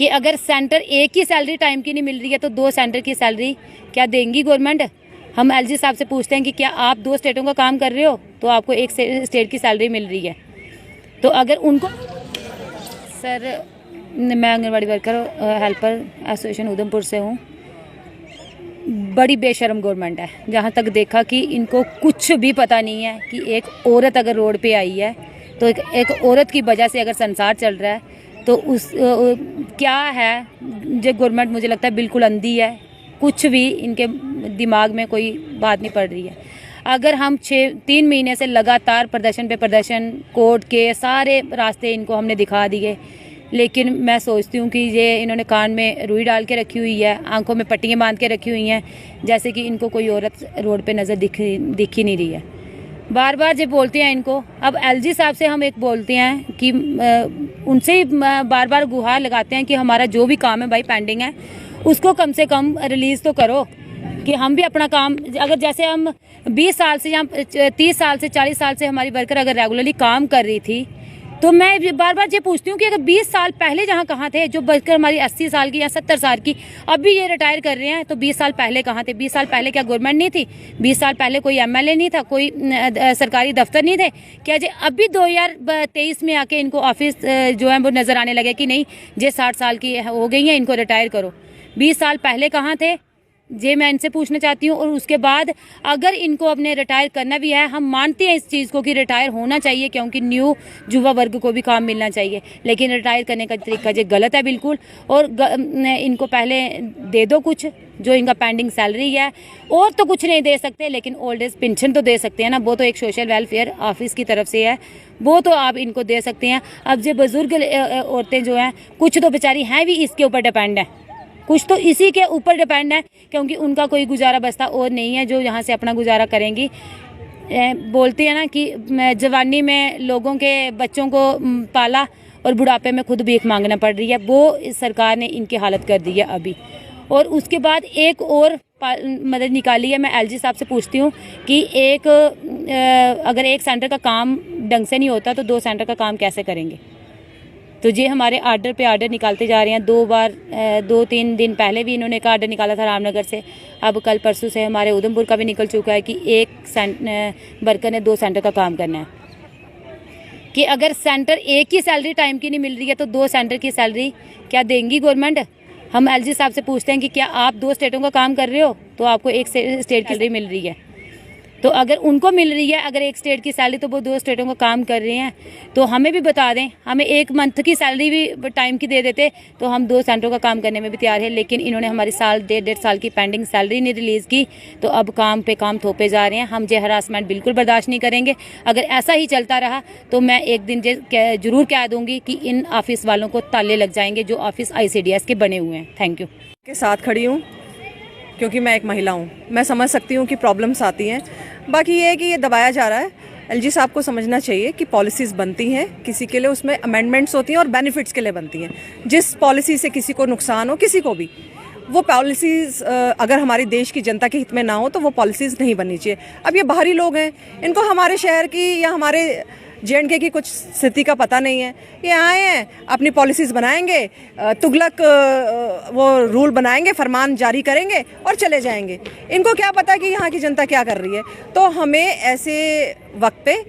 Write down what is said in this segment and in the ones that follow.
कि अगर सेंटर एक की सैलरी टाइम की नहीं मिल रही है तो 2 सेंटर की सैलरी क्या देंगी गवर्नमेंट? हम एलजी साहब से पूछते हैं कि क्या आप 2 स्टेटों का काम कर रहे हो तो आपको एक स्टेट की सैलरी मिल रही है? तो अगर उनको सर, मैं anganwadi worker helper association Udhampur से हूँ। बड़ी बेशर्म गवर्नमेंट है। जहाँ तक देखा कि इनको कुछ भी पता नहीं है कि एक औरत अगर रोड पे आई है तो एक औरत की वजह से अगर संसार चल रहा है तो उस क्या है। जो गवर्नमेंट मुझे लगता है बिल्कुल अंधी है, कुछ भी इनके दिमाग में कोई बात नहीं पड़ रही है। अगर हम 3 महीने से लगातार प्रदर्शन पे प्रदर्शन, कोर्ट के सारे रास्ते इनको हमने दिखा दिए, लेकिन मैं सोचती हूँ कि ये इन्होंने कान में रुई डाल के रखी हुई है, आंखों में पट्टियाँ बांध के रखी हुई हैं, जैसे कि इनको कोई औरत रोड पे नज़र दिख ही नहीं रही है। बार बार जो बोलते हैं इनको, अब एलजी साहब से हम एक बोलते हैं कि उनसे ही बार बार गुहार लगाते हैं कि हमारा जो भी काम है भाई पेंडिंग है उसको कम से कम रिलीज़ तो करो, कि हम भी अपना काम, अगर जैसे हम 20 साल से या 30 साल से 40 साल से हमारी वर्कर अगर रेगुलरली काम कर रही थी तो मैं बार बार ये पूछती हूँ कि अगर 20 साल पहले जहाँ कहाँ थे, जो वर्कर हमारी 80 साल की या 70 साल की अभी ये रिटायर कर रहे हैं, तो 20 साल पहले कहाँ थे? 20 साल पहले क्या गवर्नमेंट नहीं थी? 20 साल पहले कोई एमएलए नहीं था, कोई सरकारी दफ्तर नहीं थे क्या? जे अभी 2023 में आके इनको ऑफिस जो है वो नज़र आने लगे कि नहीं जे 60 साल की हो गई हैं, इनको रिटायर करो। 20 साल पहले कहाँ थे ये मैं इनसे पूछना चाहती हूँ। और उसके बाद अगर इनको अपने रिटायर करना भी है, हम मानते हैं इस चीज़ को कि रिटायर होना चाहिए क्योंकि न्यू युवा वर्ग को भी काम मिलना चाहिए, लेकिन रिटायर करने का तरीका ये गलत है बिल्कुल। और इनको पहले दे दो कुछ जो इनका पेंडिंग सैलरी है, और तो कुछ नहीं दे सकते, लेकिन ओल्ड एज पेंशन तो दे सकते हैं ना, वो तो एक सोशल वेलफेयर ऑफिस की तरफ से है, वो तो आप इनको दे सकते हैं। अब जो बुजुर्ग औरतें जो हैं, कुछ तो बेचारी हैं भी इसके ऊपर डिपेंड है, कुछ तो इसी के ऊपर डिपेंड है क्योंकि उनका कोई गुजारा बस्ता और नहीं है जो यहाँ से अपना गुजारा करेंगी। बोलते हैं ना कि जवानी में लोगों के बच्चों को पाला और बुढ़ापे में खुद भीख मांगना पड़ रही है, वो इस सरकार ने इनकी हालत कर दी है अभी। और उसके बाद एक और मदद निकाली है। मैं एलजी साहब से पूछती हूँ कि अगर एक सेंटर का काम ढंग से नहीं होता तो 2 सेंटर का काम कैसे करेंगे? तो ये हमारे आर्डर पे आर्डर निकालते जा रहे हैं। 2-3 दिन पहले भी इन्होंने एक आर्डर निकाला था रामनगर से, अब कल परसों से हमारे उधमपुर का भी निकल चुका है कि एक वर्कर ने 2 सेंटर का काम करना है। कि अगर सेंटर एक की सैलरी टाइम की नहीं मिल रही है तो 2 सेंटर की सैलरी क्या देंगी गवर्नमेंट? हम एलजी साहब से पूछते हैं कि क्या आप 2 स्टेटों का काम कर रहे हो तो आपको एक स्टेट की सैलरी मिल रही है? तो अगर उनको मिल रही है अगर एक स्टेट की सैलरी तो वो 2 स्टेटों का काम कर रहे हैं, तो हमें भी बता दें, हमें 1 मंथ की सैलरी भी टाइम की दे देते तो हम 2 सेंटरों का काम करने में भी तैयार है। लेकिन इन्होंने हमारी साल 1.5 साल की पेंडिंग सैलरी नहीं रिलीज़ की, तो अब काम पे काम थोपे जा रहे हैं। हम ये हरासमेंट बिल्कुल बर्दाश्त नहीं करेंगे। अगर ऐसा ही चलता रहा तो मैं एक दिन जरूर कह दूँगी कि इन ऑफिस वालों को ताले लग जाएंगे जो ऑफिस ICDS के बने हुए हैं। Thank you. के साथ खड़ी हूँ क्योंकि मैं एक महिला हूँ, मैं समझ सकती हूँ कि प्रॉब्लम्स आती हैं। बाकी ये है कि ये दबाया जा रहा है। एलजी साहब को समझना चाहिए कि पॉलिसीज़ बनती हैं किसी के लिए, उसमें अमेंडमेंट्स होती हैं और बेनिफिट्स के लिए बनती हैं। जिस पॉलिसी से किसी को नुकसान हो, किसी को भी, वो पॉलिसीज़ अगर हमारी देश की जनता के हित में ना हो तो वो पॉलिसीज़ नहीं बननी चाहिए। अब ये बाहरी लोग हैं, इनको हमारे शहर की या हमारे JNK की कुछ स्थिति का पता नहीं है। ये आए हैं, अपनी पॉलिसीज़ बनाएंगे, तुगलक वो रूल बनाएंगे, फरमान जारी करेंगे और चले जाएंगे। इनको क्या पता कि यहाँ की जनता क्या कर रही है। तो हमें ऐसे वक्त पे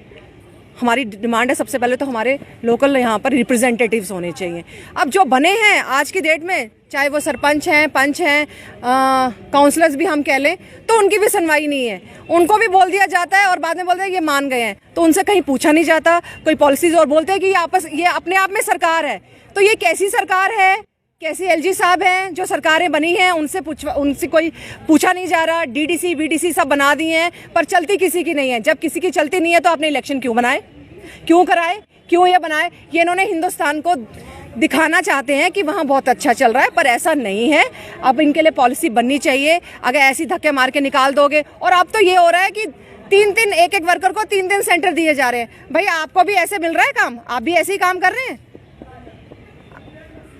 हमारी डिमांड है, सबसे पहले तो हमारे लोकल यहाँ पर रिप्रेजेंटेटिव्स होने चाहिए। अब जो बने हैं आज की डेट में, चाहे वो सरपंच हैं, पंच हैं, काउंसलर्स भी हम कह लें, तो उनकी भी सुनवाई नहीं है। उनको भी बोल दिया जाता है और बाद में बोलते हैं ये मान गए हैं, तो उनसे कहीं पूछा नहीं जाता कोई पॉलिसीज, और बोलते हैं कि ये अपने आप में सरकार है। तो ये कैसी सरकार है, कैसे एलजी साहब हैं जो सरकारें बनी हैं उनसे कोई पूछा नहीं जा रहा। DDC BDC सब बना दिए हैं पर चलती किसी की नहीं है। जब किसी की चलती नहीं है तो आपने इलेक्शन क्यों बनाए, क्यों कराए, क्यों ये बनाए? ये इन्होंने हिंदुस्तान को दिखाना चाहते हैं कि वहाँ बहुत अच्छा चल रहा है, पर ऐसा नहीं है। अब इनके लिए पॉलिसी बननी चाहिए। अगर ऐसी धक्के मार के निकाल दोगे, और अब तो ये हो रहा है कि 3 एक वर्कर को 3 सेंटर दिए जा रहे हैं। भाई आपको भी ऐसे मिल रहा है काम? आप भी ऐसे ही काम कर रहे हैं?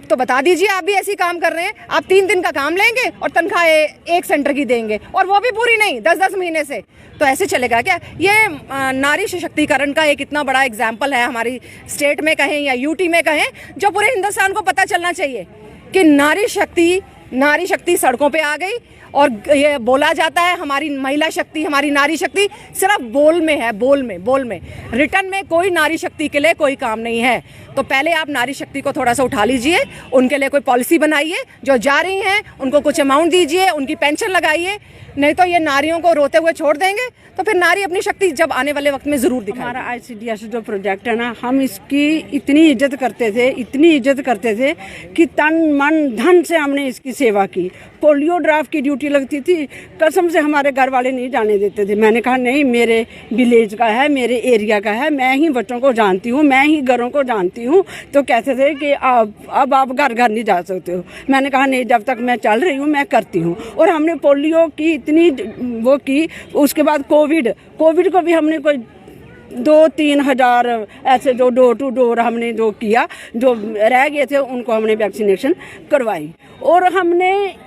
तो बता दीजिए आप भी ऐसे ही काम कर रहे हैं। आप 3 का काम लेंगे और तनख्वाह एक सेंटर की देंगे, और वो भी पूरी नहीं, 10-10 महीने से। तो ऐसे चलेगा क्या? ये नारी सशक्तिकरण का एक इतना बड़ा एग्जाम्पल है हमारी स्टेट में कहें या UT में कहें, जो पूरे हिंदुस्तान को पता चलना चाहिए कि नारी शक्ति सड़कों पे आ गई और ये बोला जाता है हमारी महिला शक्ति, हमारी नारी शक्ति सिर्फ बोल में है, बोल में। रिटर्न में कोई नारी शक्ति के लिए कोई काम नहीं है। तो पहले आप नारी शक्ति को थोड़ा सा उठा लीजिए, उनके लिए कोई पॉलिसी बनाइए, जो जा रही हैं उनको कुछ अमाउंट दीजिए, उनकी पेंशन लगाइए, नहीं तो ये नारियों को रोते हुए छोड़ देंगे। तो फिर नारी अपनी शक्ति जब आने वाले वक्त में जरूर दिखाएगी। हमारा ICDS जो प्रोजेक्ट है ना, हम इसकी इतनी इज्जत करते थे कि तन मन धन से हमने इसकी सेवा की। पोलियो ड्राफ्ट की ड्यूटी लगती थी, कसम से हमारे घर वाले नहीं जाने देते थे। मैंने कहा नहीं, मेरे विलेज का है, मेरे एरिया का है, मैं ही बच्चों को जानती हूँ, मैं ही घरों को जानती हूँ। तो कहते थे कि अब आप घर घर नहीं जा सकते हो। मैंने कहा नहीं, जब तक मैं चल रही हूँ मैं करती हूँ। और हमने पोलियो की इतनी वो की। उसके बाद कोविड को भी हमने कोई 2-3 हज़ार ऐसे जो डोर टू डोर हमने जो किया, जो रह गए थे उनको हमने वैक्सीनेशन करवाई। और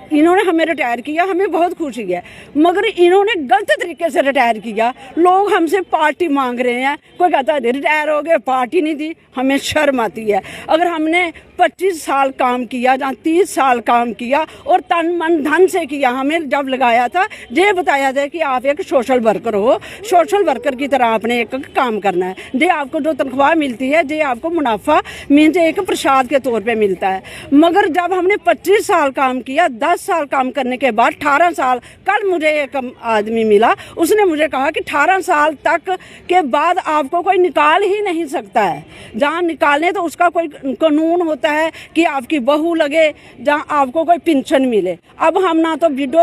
इन्होंने हमें रिटायर किया, हमें बहुत खुशी है। मगर इन्होंने गलत तरीके से रिटायर किया। लोग हमसे पार्टी मांग रहे हैं, कोई कहता है रिटायर हो गए, पार्टी नहीं दी। हमें शर्म आती है। अगर हमने 25 साल काम किया, जहाँ 30 साल काम किया और तन मन धन से किया, हमें जब लगाया था ये बताया था कि आप एक सोशल वर्कर हो, सोशल वर्कर की तरह आपने एक काम करना है। ये आपको जो तनख्वाह मिलती है, ये आपको मुनाफा मीन्स एक प्रसाद के तौर पे मिलता है। मगर जब हमने 25 साल काम किया, 10 साल काम करने के बाद 18 साल, कल मुझे एक आदमी मिला, उसने मुझे कहा कि 18 साल तक के बाद आपको कोई निकाल ही नहीं सकता है। जहाँ निकालने तो उसका कोई कानून होता है कि आपकी बहू लगे, जहाँ आपको कोई पेंशन मिले। अब हम ना तो विडो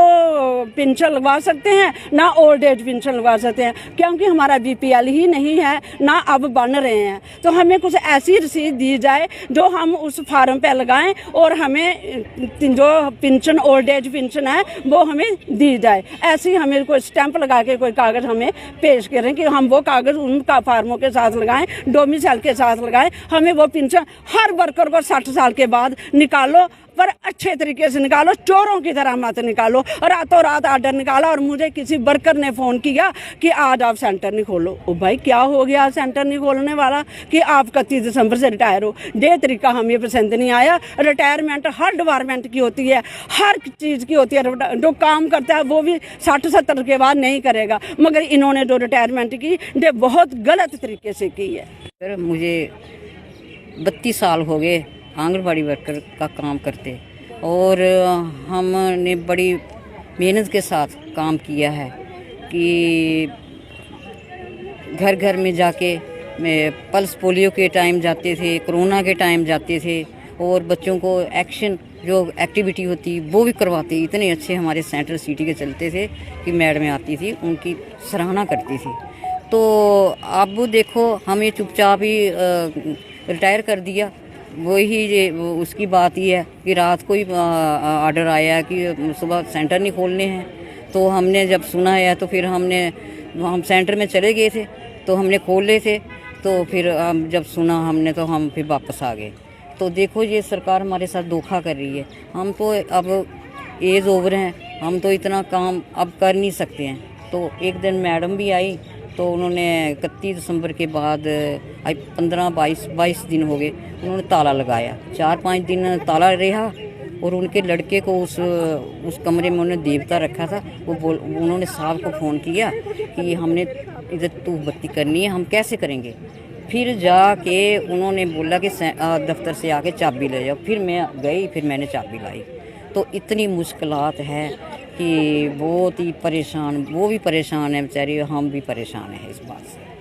पेंशन लगवा सकते हैं, ना ओल्ड एज पेंशन लगवा सकते हैं, क्योंकि हमारा BPL ही नहीं है, ना अब बन रहे हैं। तो हमें कुछ ऐसी रसीद दी जाए जो हम उस फार्म पे लगाएं और हमें जो पेंशन ओल्ड एज पेंशन है वो हमें दी जाए। ऐसे ही हमें कोई स्टैंप लगा के कोई कागज़ हमें पेश करें कि हम वो कागज़ उनका फार्मों के साथ लगाएं, डोमिसाइल के साथ लगाएं। हमें वो पेंशन हर वर्कर को 60 साल के बाद निकालो, पर अच्छे तरीके से निकालो, चोरों की तरह मत निकालो। रातों रात ऑर्डर निकाला और मुझे किसी वर्कर ने फ़ोन किया कि आज आप सेंटर नहीं खोलो। ओ भाई, क्या हो गया सेंटर नहीं खोलने वाला कि आप 31 दिसंबर से रिटायर हो? ये तरीका हमें पसंद नहीं आया। रिटायरमेंट हर डिपार्टमेंट की होती है, हर चीज़ की होती है। जो काम करता है वो भी 60-70 के बाद नहीं करेगा, मगर इन्होंने जो रिटायरमेंट की ये बहुत गलत तरीके से की है। सर, मुझे 32 साल हो गए आंगनबाड़ी वर्कर का काम करते, और हमने बड़ी मेहनत के साथ काम किया है कि घर घर में जाके पल्स पोलियो के टाइम जाते थे, कोरोना के टाइम जाते थे, और बच्चों को एक्शन जो एक्टिविटी होती वो भी करवाते। इतने अच्छे हमारे सेंट्रल सिटी के चलते थे कि मैडम आती थी, उनकी सराहना करती थी। तो अब देखो, हमें चुपचाप ही रिटायर कर दिया। वही उसकी बात ही है कि रात को ही ऑर्डर आया कि सुबह सेंटर नहीं खोलने हैं। तो हमने जब सुना है तो फिर हम सेंटर में चले गए थे, तो हमने खोल ले थे। तो फिर जब सुना हमने तो हम फिर वापस आ गए। तो देखो, ये सरकार हमारे साथ धोखा कर रही है। हम तो अब एज ओवर हैं, हम तो इतना काम अब कर नहीं सकते हैं। तो एक दिन मैडम भी आई, तो उन्होंने 31 दिसंबर के बाद 15-22 दिन हो गए, उन्होंने ताला लगाया। 4-5 दिन ताला रहा, और उनके लड़के को उस कमरे में उन्होंने देवता रखा था। उन्होंने साहब को फ़ोन किया कि हमने इधर धूप बत्ती करनी है, हम कैसे करेंगे। फिर जाके उन्होंने बोला कि दफ्तर से आके चाबी ले जाओ। फिर मैं गई, फिर मैंने चाबी लाई। तो इतनी मुश्किलात है कि बहुत ही परेशान, वो भी परेशान है बेचारी, हम भी परेशान हैं इस बात से।